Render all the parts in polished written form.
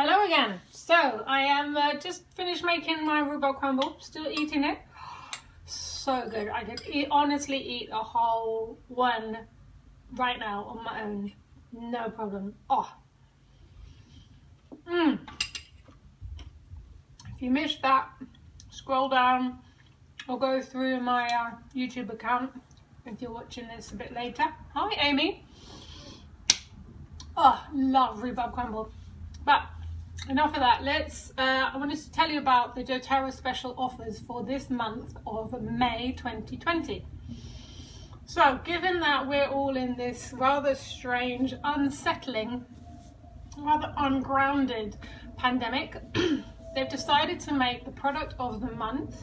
Hello again. So I am just finished making my rhubarb crumble. Still eating it. So good. I could honestly eat a whole one right now on my own. No problem. Oh. If you missed that, scroll down or go through my YouTube account if you're watching this a bit later. Hi Amy. Oh, love rhubarb crumble. But enough of that. I wanted to tell you about the dōTERRA special offers for this month of May 2020. So, given that we're all in this rather strange, unsettling, rather ungrounded pandemic, they've decided to make the product of the month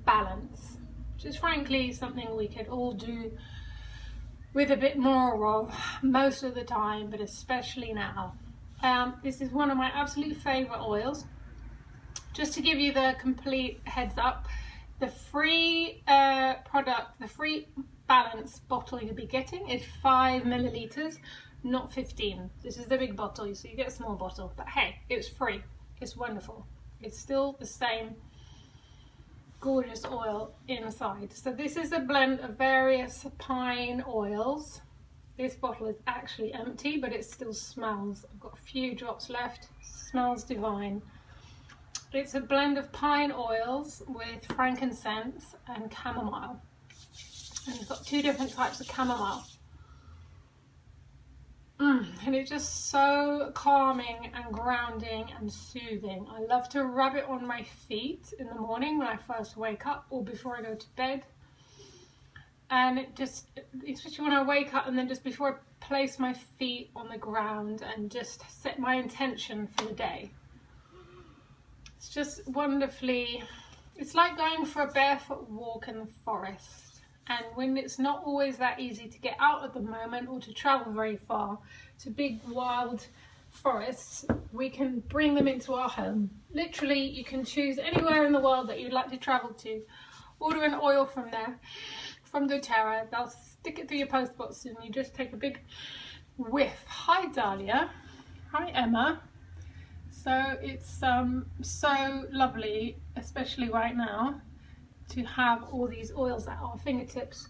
balance, which is frankly something we could all do with a bit more of most of the time, but especially now. This is one of my absolute favourite oils. Just to give you the complete heads up, the free the free balance bottle you'll be getting is 5 millilitres, not 15. This is the big bottle, so you get a small bottle. But hey, it's free. It's wonderful. It's still the same gorgeous oil inside. So this is a blend of various pine oils. This bottle is actually empty, but it still smells. I've got a few drops left. Smells divine. It's a blend of pine oils with frankincense and chamomile. And it's got 2 different types of chamomile. And it's just so calming and grounding and soothing. I love to rub it on my feet in the morning when I first wake up or before I go to bed. And it just, especially when I wake up and then just before I place my feet on the ground and just set my intention for the day. It's just wonderfully, it's like going for a barefoot walk in the forest. And when it's not always that easy to get out at the moment or to travel very far to big wild forests, we can bring them into our home. Literally, you can choose anywhere in the world that you'd like to travel to, order an oil from there, from dōTERRA. They'll stick it through your post box and you just take a big whiff. Hi Dahlia. Hi Emma. So it's so lovely, especially right now, to have all these oils at our fingertips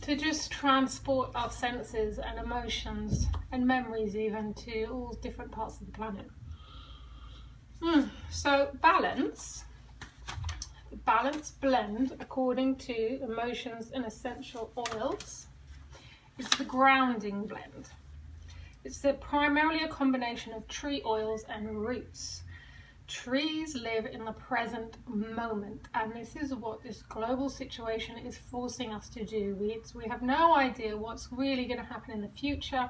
to just transport our senses and emotions and memories even to all different parts of the planet. So balance blend, according to Emotions and Essential Oils, is the grounding blend. It's primarily a combination of tree oils and roots. Trees live in the present moment, and this is what this global situation is forcing us to do. We have no idea what's really going to happen in the future.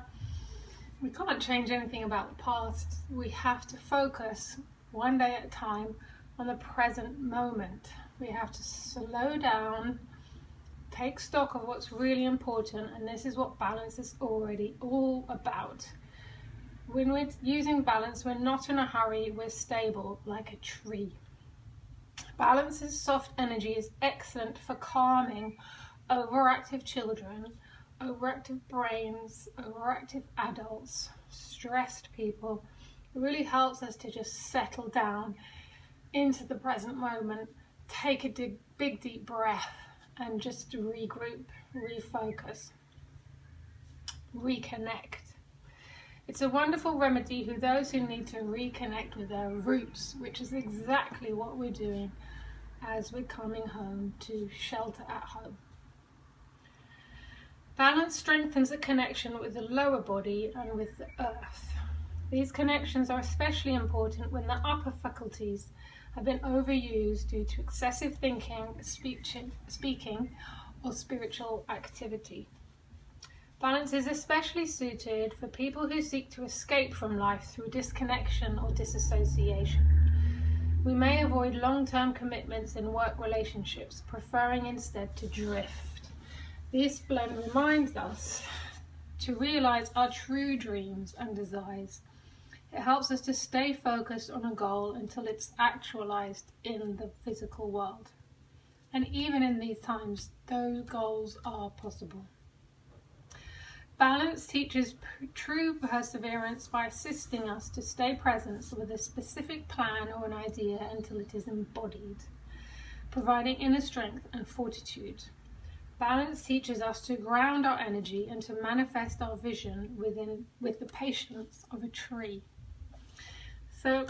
We can't change anything about the past. We have to focus one day at a time on the present moment. We have to slow down, take stock of what's really important, and this is what balance is already all about. When we're using balance, we're not in a hurry, we're stable like a tree. Balance's soft energy is excellent for calming overactive children, overactive brains, overactive adults, stressed people. It really helps us to just settle down into the present moment, take a big deep breath and just regroup, refocus, reconnect. It's a wonderful remedy for those who need to reconnect with their roots, which is exactly what we're doing as we're coming home to shelter at home. Balance strengthens a connection with the lower body and with the earth. These connections are especially important when the upper faculties have been overused due to excessive thinking, speaking, or spiritual activity. Balance is especially suited for people who seek to escape from life through disconnection or disassociation. We may avoid long-term commitments in work relationships, preferring instead to drift. This blend reminds us to realize our true dreams and desires. It helps us to stay focused on a goal until it's actualized in the physical world. And even in these times, those goals are possible. Balance teaches true perseverance by assisting us to stay present with a specific plan or an idea until it is embodied, providing inner strength and fortitude. Balance teaches us to ground our energy and to manifest our vision with the patience of a tree. So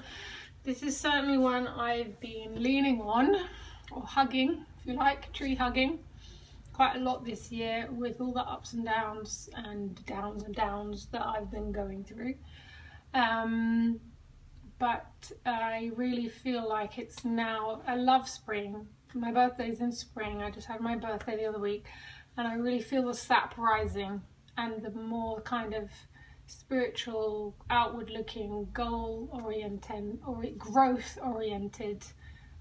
this is certainly one I've been leaning on, or hugging, if you like, tree hugging, quite a lot this year with all the ups and downs that I've been going through. But I really feel like it's now, I love spring. My birthday's in spring. I just had my birthday the other week, and I really feel the sap rising and the more kind of spiritual, outward looking, goal oriented or growth oriented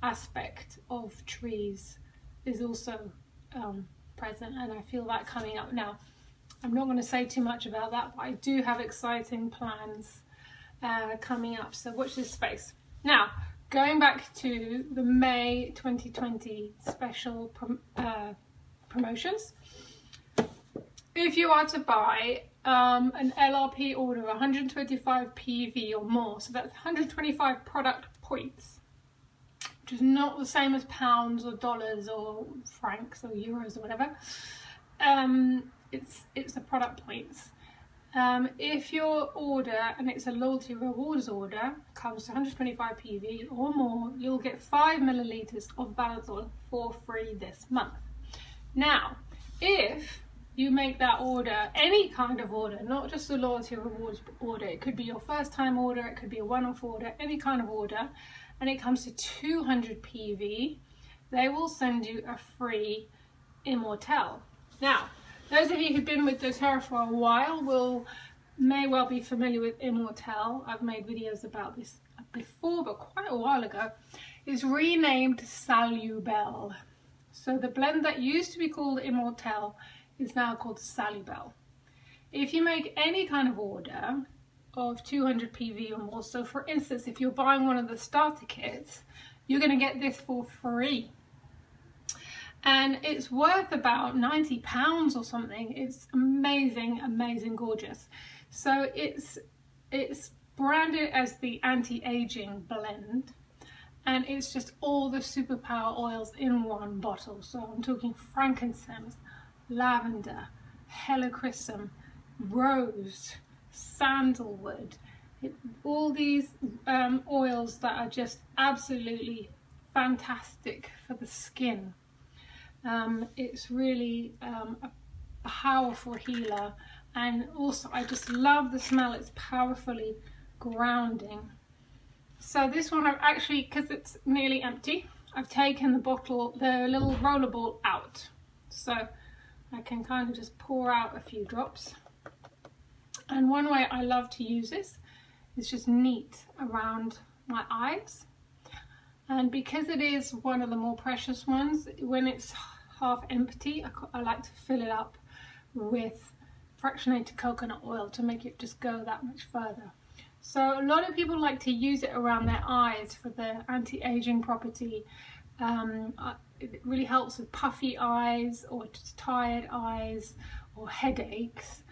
aspect of trees is also present, and I feel that coming up now. I'm not going to say too much about that, but I do have exciting plans coming up, so watch this space. Now, going back to the May 2020 special promotions, if you are to buy an LRP order of 125 PV or more, so that's 125 product points, which is not the same as pounds or dollars or francs or euros or whatever. It's the product points. If your order, and it's a loyalty rewards order, comes to 125 PV or more, you'll get 5 milliliters of balance oil for free this month. Now, if you make that order, any kind of order, not just a loyalty rewards order, it could be your first time order, it could be a one-off order, any kind of order, and it comes to 200 PV, they will send you a free Immortelle. Now, those of you who've been with dōTERRA for a while may well be familiar with Immortelle. I've made videos about this before, but quite a while ago. It's renamed Salubel. So the blend that used to be called Immortelle is now called Salubel. If you make any kind of order of 200 PV or more, so for instance, if you're buying one of the starter kits, you're going to get this for free. And it's worth about £90 or something. It's amazing, amazing, gorgeous. So it's branded as the anti-aging blend, and it's just all the superpower oils in one bottle. So I'm talking frankincense, lavender, helichrysum, rose, sandalwood, all these oils that are just absolutely fantastic for the skin. It's really a powerful healer, and also I just love the smell. It's powerfully grounding. So this one I've actually, because it's nearly empty, I've taken the bottle, the little roller ball out, so I can kind of just pour out a few drops. And one way I love to use this is just neat around my eyes. And because it is one of the more precious ones, when it's half empty, I like to fill it up with fractionated coconut oil to make it just go that much further. So a lot of people like to use it around their eyes for the anti-aging property. It really helps with puffy eyes or just tired eyes or headaches.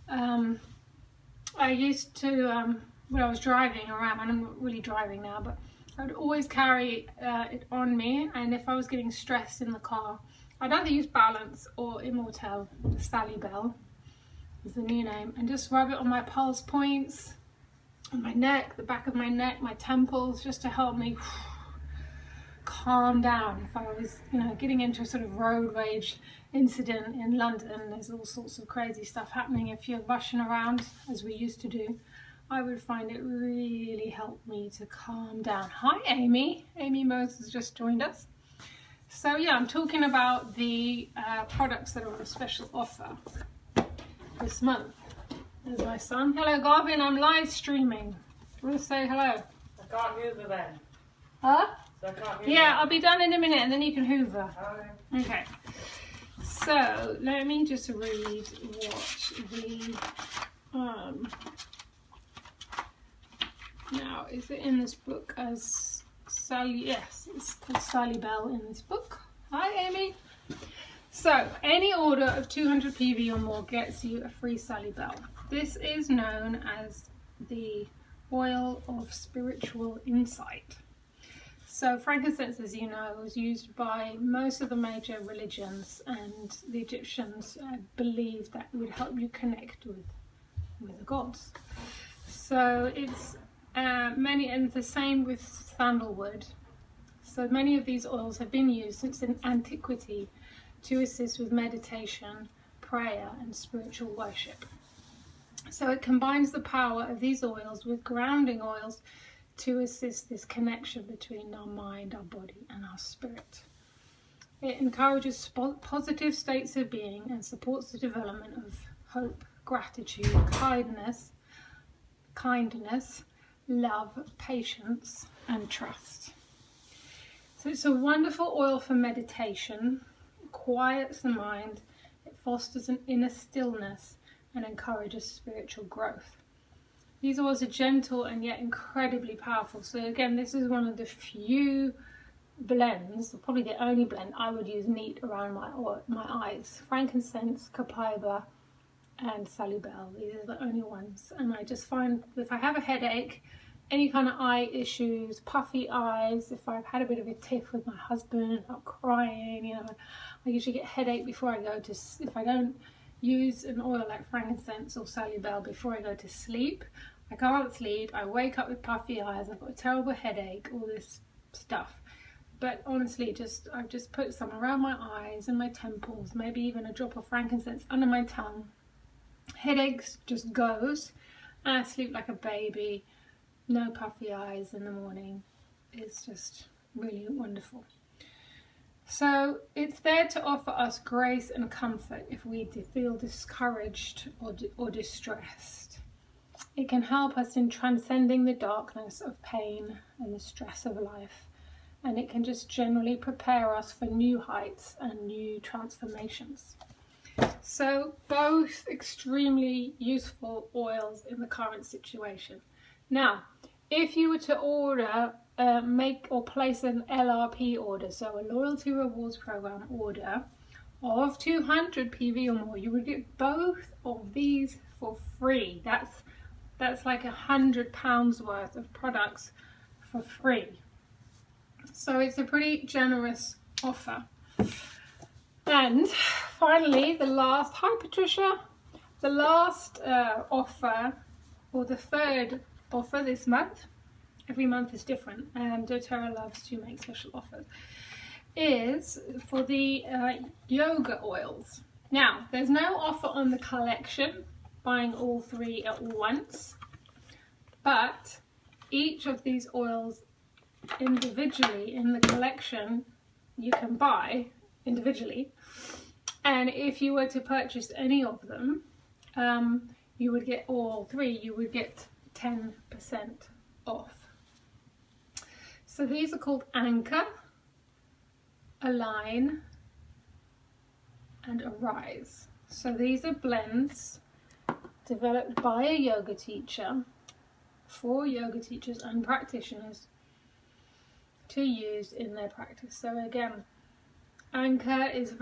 I used to, when I was driving around, and I'm not really driving now, but I would always carry it on me, and if I was getting stressed in the car, I'd either use Balance or Immortelle, Salubel is the new name, and just rub it on my pulse points, on my neck, the back of my neck, my temples, just to help me calm down. If I was, getting into a sort of road rage incident in London, there's all sorts of crazy stuff happening if you're rushing around, as we used to do, I would find it really helped me to calm down. Hi Amy. Amy Moses just joined us. So yeah, I'm talking about the products that are on a special offer this month. There's my son. Hello Garvin, I'm live streaming. You want to say hello? I can't hoover then. Huh? So I can't hoover. Yeah, I'll be done in a minute and then you can hoover. Okay. Okay. So let me just read what the now, is it in this book as Sally? Yes, it's called Salubel in this book. Hi, Amy. So any order of 200 PV or more gets you a free Sally Bell. This is known as the oil of spiritual insight. So frankincense, as you know, was used by most of the major religions, and the Egyptians believed that it would help you connect with the gods. So it's and the same with sandalwood. So many of these oils have been used since in antiquity to assist with meditation, prayer, and spiritual worship. So it combines the power of these oils with grounding oils to assist this connection between our mind, our body, and our spirit. It encourages positive states of being and supports the development of hope, gratitude, kindness, love, patience, and trust. So it's a wonderful oil for meditation. It quiets the mind, it fosters an inner stillness, and encourages spiritual growth. These oils are gentle and yet incredibly powerful. So again, this is one of the few blends, probably the only blend I would use neat around my eyes. Frankincense, copaiba, and Sally Bell. These are the only ones. And I just find if I have a headache, any kind of eye issues, puffy eyes, if I've had a bit of a tiff with my husband, I'm crying, you know, I usually get a headache before I go to, if I don't use an oil like frankincense or Sally Bell before I go to sleep, I can't sleep, I wake up with puffy eyes, I've got a terrible headache, all this stuff. But honestly, I've just put some around my eyes and my temples, maybe even a drop of frankincense under my tongue. Headaches just goes, and I sleep like a baby. No puffy eyes in the morning. It's just really wonderful. So it's there to offer us grace and comfort if we feel discouraged or distressed. It can help us in transcending the darkness of pain and the stress of life. And it can just generally prepare us for new heights and new transformations. So both extremely useful oils in the current situation. Now, if you were to order, make or place an LRP order, so a loyalty rewards program order of 200 PV or more, you would get both of these for free. That's like £100 worth of products for free. So it's a pretty generous offer. And finally, hi Patricia, the last offer, or the third offer this month, every month is different, and dōTERRA loves to make special offers, is for the yoga oils. Now, there's no offer on the collection, buying all three at once, but each of these oils individually in the collection you can buy individually, and if you were to purchase any of them, you would get all three, you would get 10% off. So these are called Anchor, Align, and Arise. So these are blends developed by a yoga teacher for yoga teachers and practitioners to use in their practice. So again, Anchor is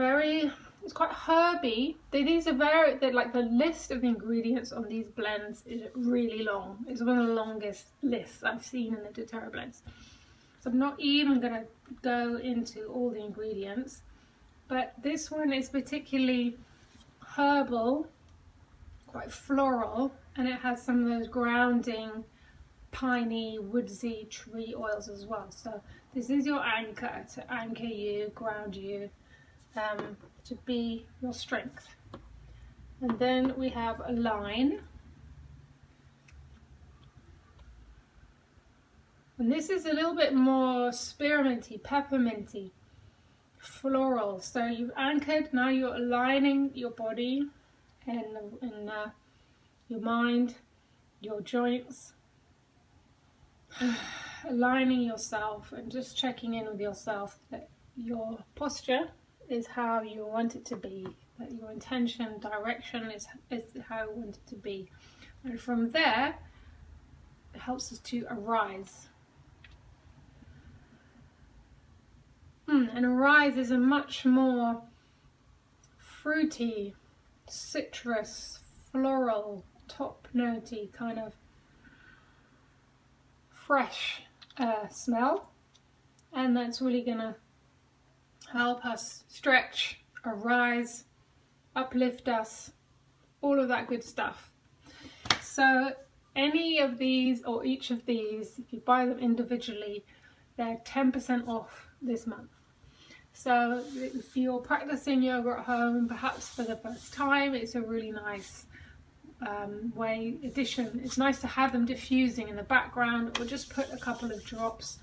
it's quite herby. These are like the list of ingredients on these blends is really long. It's one of the longest lists I've seen in the dōTERRA blends. So I'm not even going to go into all the ingredients, but this one is particularly herbal, quite floral, and it has some of those grounding, piney, woodsy tree oils as well. So this is your anchor, to anchor you, ground you, to be your strength. And then we have Align. And this is a little bit more spearminty, pepperminty, floral. So you've anchored, now you're aligning your body and your mind, your joints, aligning yourself and just checking in with yourself that your posture is how you want it to be, that your intention, direction is how you want it to be. And from there, it helps us to arise. And arise is a much more fruity, citrus, floral, top noty, kind of fresh smell, and that's really gonna help us stretch, arise, uplift us, all of that good stuff. So any of these or each of these, if you buy them individually, they're 10% off this month. So if you're practicing yoga at home, perhaps for the first time, it's a really nice addition. It's nice to have them diffusing in the background, or just put a couple of drops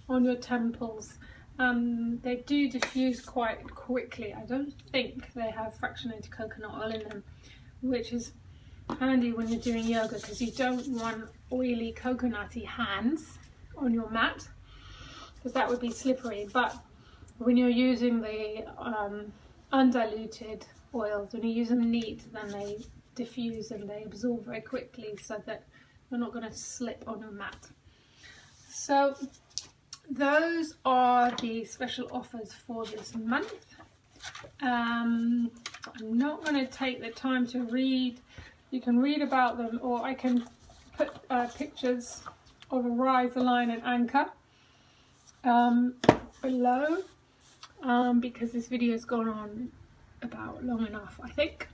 on your temples. They do diffuse quite quickly. I don't think they have fractionated coconut oil in them, which is handy when you're doing yoga, because you don't want oily coconutty hands on your mat, because that would be slippery. But when you're using the undiluted oils, when you use them neat, then they diffuse and they absorb very quickly, so that you're not going to slip on your mat. So those are the special offers for this month. I'm not going to take the time to read. You can read about them, or I can put pictures of Arise, Align and Anchor below, because this video has gone on about long enough, I think.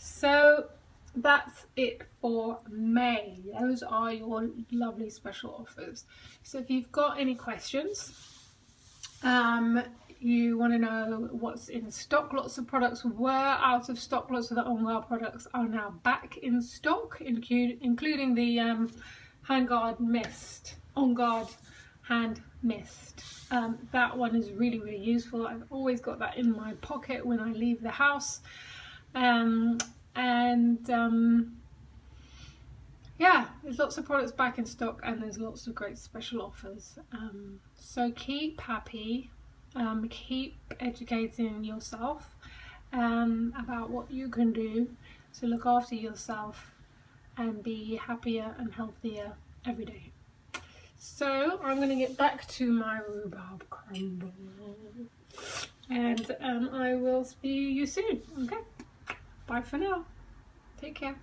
So that's it for May. Those are your lovely special offers. So if you've got any questions, you want to know what's in stock, lots of products were out of stock. Lots of the On Guard products are now back in stock, including the Hand Guard Mist, On Guard Hand Mist. That one is really, really useful. I've always got that in my pocket when I leave the house. Yeah, there's lots of products back in stock, and there's lots of great special offers. So keep happy, keep educating yourself about what you can do to look after yourself and be happier and healthier every day. So I'm going to get back to my rhubarb crumble, and I will see you soon. Okay, bye for now. Take care.